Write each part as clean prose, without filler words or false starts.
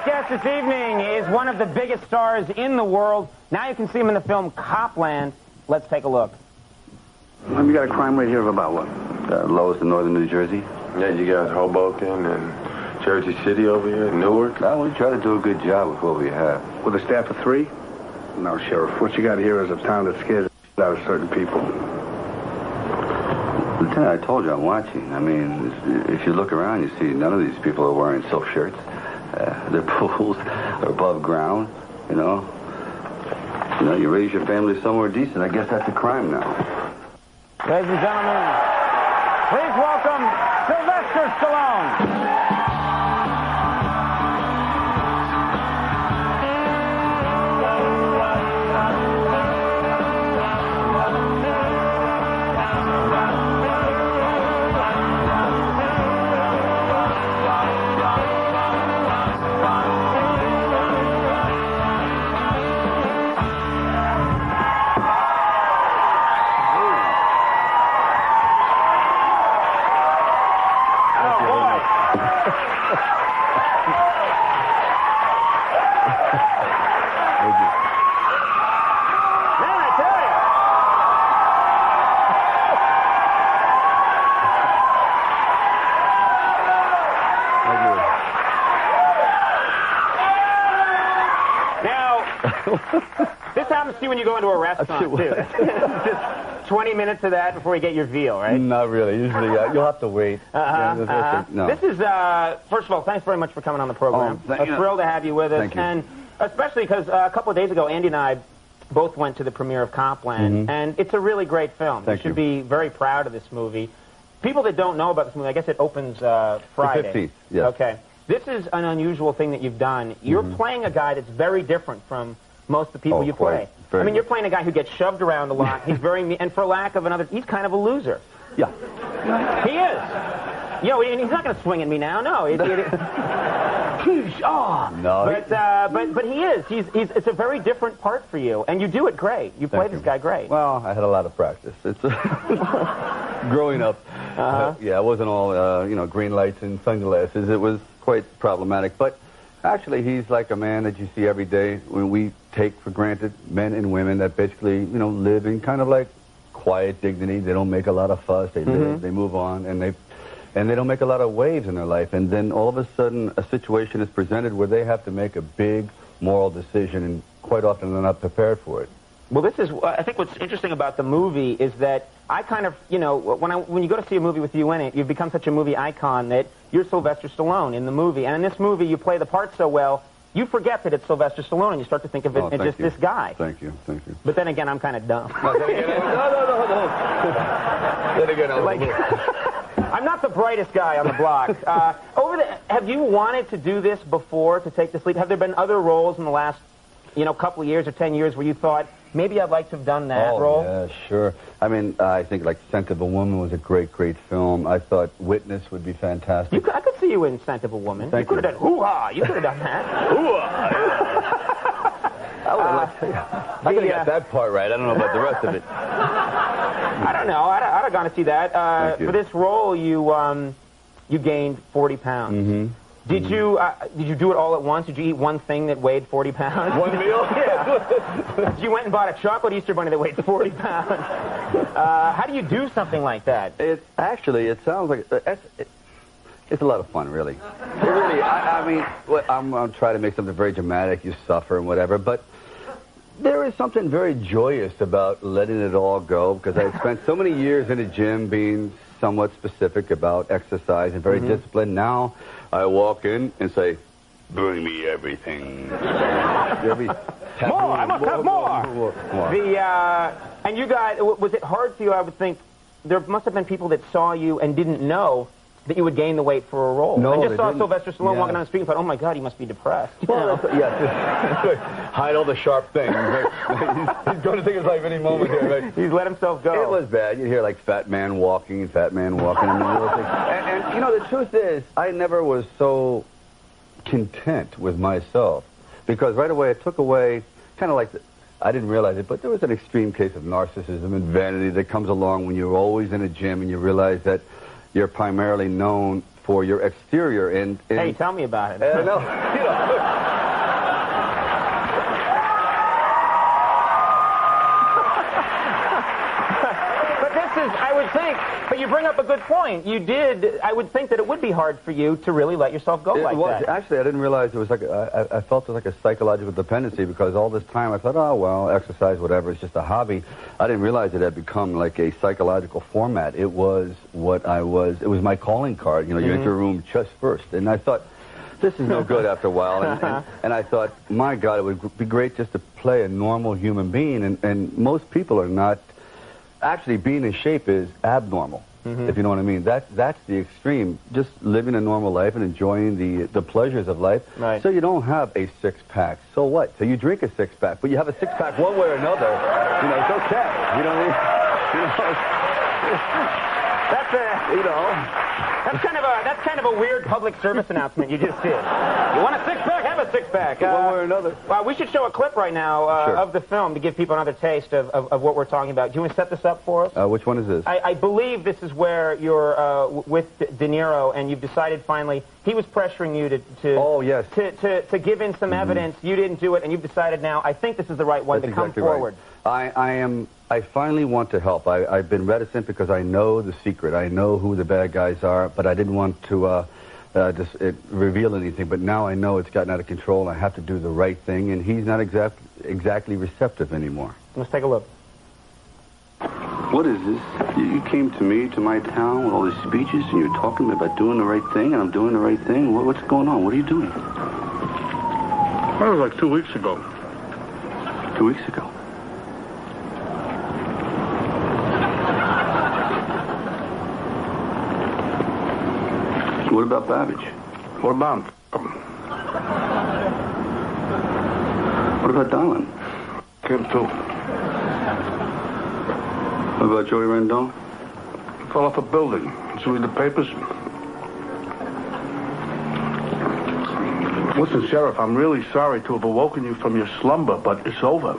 guest this evening is one of the biggest stars in the world. Now you can see him in the film Copland. Let's take a look. We got a crime rate here of about what? Lowest in northern New Jersey. Yeah, you got Hoboken and Jersey City over here, Newark. Well, we try to do a good job with what we have. With a staff of 3? No, Sheriff. What you got here is a town that scares the out of certain people. Lieutenant, I told you I'm watching. I mean, if you look around, you see none of these people are wearing silk shirts. Their pools are above ground, you know. You know, you raise your family somewhere decent. I guess that's a crime now. Ladies and gentlemen, please welcome Sylvester Stallone. This happens to you when you go into a restaurant, too. Just 20 minutes of that before you get your veal, right? Not really. Usually, you'll have to wait. No. This is, first of all, thanks very much for coming on the program. A thrill to have you with us. Thank you. And especially because a couple of days ago, Andy and I both went to the premiere of Copland, and it's a really great film. Thank you should be very proud of this movie. People that don't know about this movie, I guess it opens Friday. The 15th, yes. Okay. This is an unusual thing that you've done. You're playing a guy that's very different from most of the people you play. I mean, you're playing a guy who gets shoved around a lot. He's very, and for lack of another, he's kind of a loser. Yeah. He is. You know, and he's not going to swing at me now. No. No. But he is. It's a very different part for you, and you do it great. You play this guy great. Well, I had a lot of practice. It's growing up. Yeah, it wasn't all you know, green lights and sunglasses. It was quite problematic, but. Actually, he's like a man that you see every day when we take for granted men and women that basically, you know, live in kind of like quiet dignity. They don't make a lot of fuss. They live, they move on, and they don't make a lot of waves in their life. And then all of a sudden, a situation is presented where they have to make a big moral decision, and quite often they're not prepared for it. Well, this is, I think what's interesting about the movie is that I kind of, you know, when you go to see a movie with you in it, you've become such a movie icon that you're Sylvester Stallone in the movie. And in this movie, you play the part so well, you forget that it's Sylvester Stallone, and you start to think of it as just this guy. Thank you. But then again, I'm kind of dumb. No. Then again, I'm not the brightest guy on the block. Have you wanted to do this before, to take this leap? Have there been other roles in the last, you know, couple of years or 10 years where you thought, maybe I'd like to have done that role? Yeah, sure. I mean, I think like Scent of a Woman was a great film. I thought Witness would be fantastic. I could see you in Scent of a Woman. Thank you could have done hoo-ha. You could have done that. Hoo-ha. I could have got that part right. I don't know about the rest of it. I don't know. I'd have gone to see that. For this role, you gained 40 pounds. Did you do it all at once? Did you eat one thing that weighed 40 pounds? One meal? Yeah. You went and bought a chocolate Easter bunny that weighed 40 pounds. How do you do something like that? It sounds like it's a lot of fun, really. It really. I mean, I'm trying to make something very dramatic. You suffer and whatever, but there is something very joyous about letting it all go, because I spent so many years in a gym being somewhat specific about exercise and very disciplined. Now I walk in and say, bring me everything. More! I must have more! And you guys, was it hard for you? I would think there must have been people that saw you and didn't know that you would gain the weight for a role. No, and just saw Sylvester Stallone walking down the street and thought, oh my God, he must be depressed. Well, hide all the sharp things. He's going to take his life any moment here. Right? He's let himself go. It was bad. You hear like fat man walking. I mean, and you know, the truth is, I never was so content with myself, because right away it took away, kind of like, I didn't realize it, but there was an extreme case of narcissism and vanity that comes along when you're always in a gym and you realize that you're primarily known for your exterior. And hey, tell me about it. No, I would think, but you bring up a good point. You did, I would think that it would be hard for you to really let yourself go like that. Actually, I didn't realize it was like, I felt it was like a psychological dependency because all this time I thought, oh, well, exercise, whatever, it's just a hobby. I didn't realize it had become like a psychological format. It was what I was, it was my calling card. You know, you enter a room chest first. And I thought, this is no good after a while. And I thought, my God, it would be great just to play a normal human being. And most people are not. Actually, being in shape is abnormal, if you know what I mean. That's the extreme. Just living a normal life and enjoying the pleasures of life. Right. So you don't have a six-pack. So what? So you drink a six-pack, but you have a six-pack one way or another. You know, it's okay. You know what I mean? That's kind of a weird public service announcement you just did. You want a six-pack? Have a six-pack. One way or another. Well, we should show a clip right now of the film to give people another taste of what we're talking about. Do you want to set this up for us? Which one is this? I believe this is where you're with De Niro, and you've decided finally he was pressuring you to oh, yes. to give in some evidence. You didn't do it, and you've decided now, I think this is the right one to come forward. Right. I finally want to help. I've been reticent because I know the secret. I know who the bad guys are, but I didn't want to reveal anything. But now I know it's gotten out of control, and I have to do the right thing, and he's not exactly receptive anymore. Let's take a look. What is this? You came to me, to my town, with all these speeches, and you're talking about doing the right thing, and I'm doing the right thing. What's going on? What are you doing? That was like 2 weeks ago. 2 weeks ago? What about Babbage? What about him? What about Donlin? Him too. What about Joey Rendon? He fell off a building. Did you read the papers? Listen, Sheriff, I'm really sorry to have awoken you from your slumber, but it's over.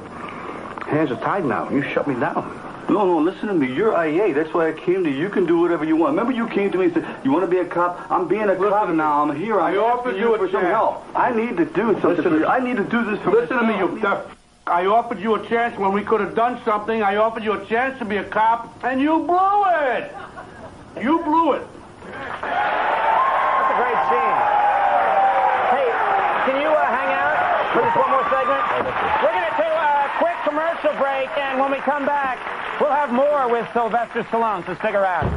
Hands are tied now. You shut me down. No, listen to me. You're IA. That's why I came to you. You can do whatever you want. Remember you came to me and said, you want to be a cop? I'm being a cop now. I'm here. I offered you for some help. I need to do something for you. I need to do this for Listen to me, you deaf. I offered you a chance when we could have done something. I offered you a chance to be a cop, and you blew it. You blew it. That's a great scene. Hey, can you hang out for this one more segment? We're going to take a quick commercial break, and when we come back, we'll have more with Sylvester Stallone, so stick around.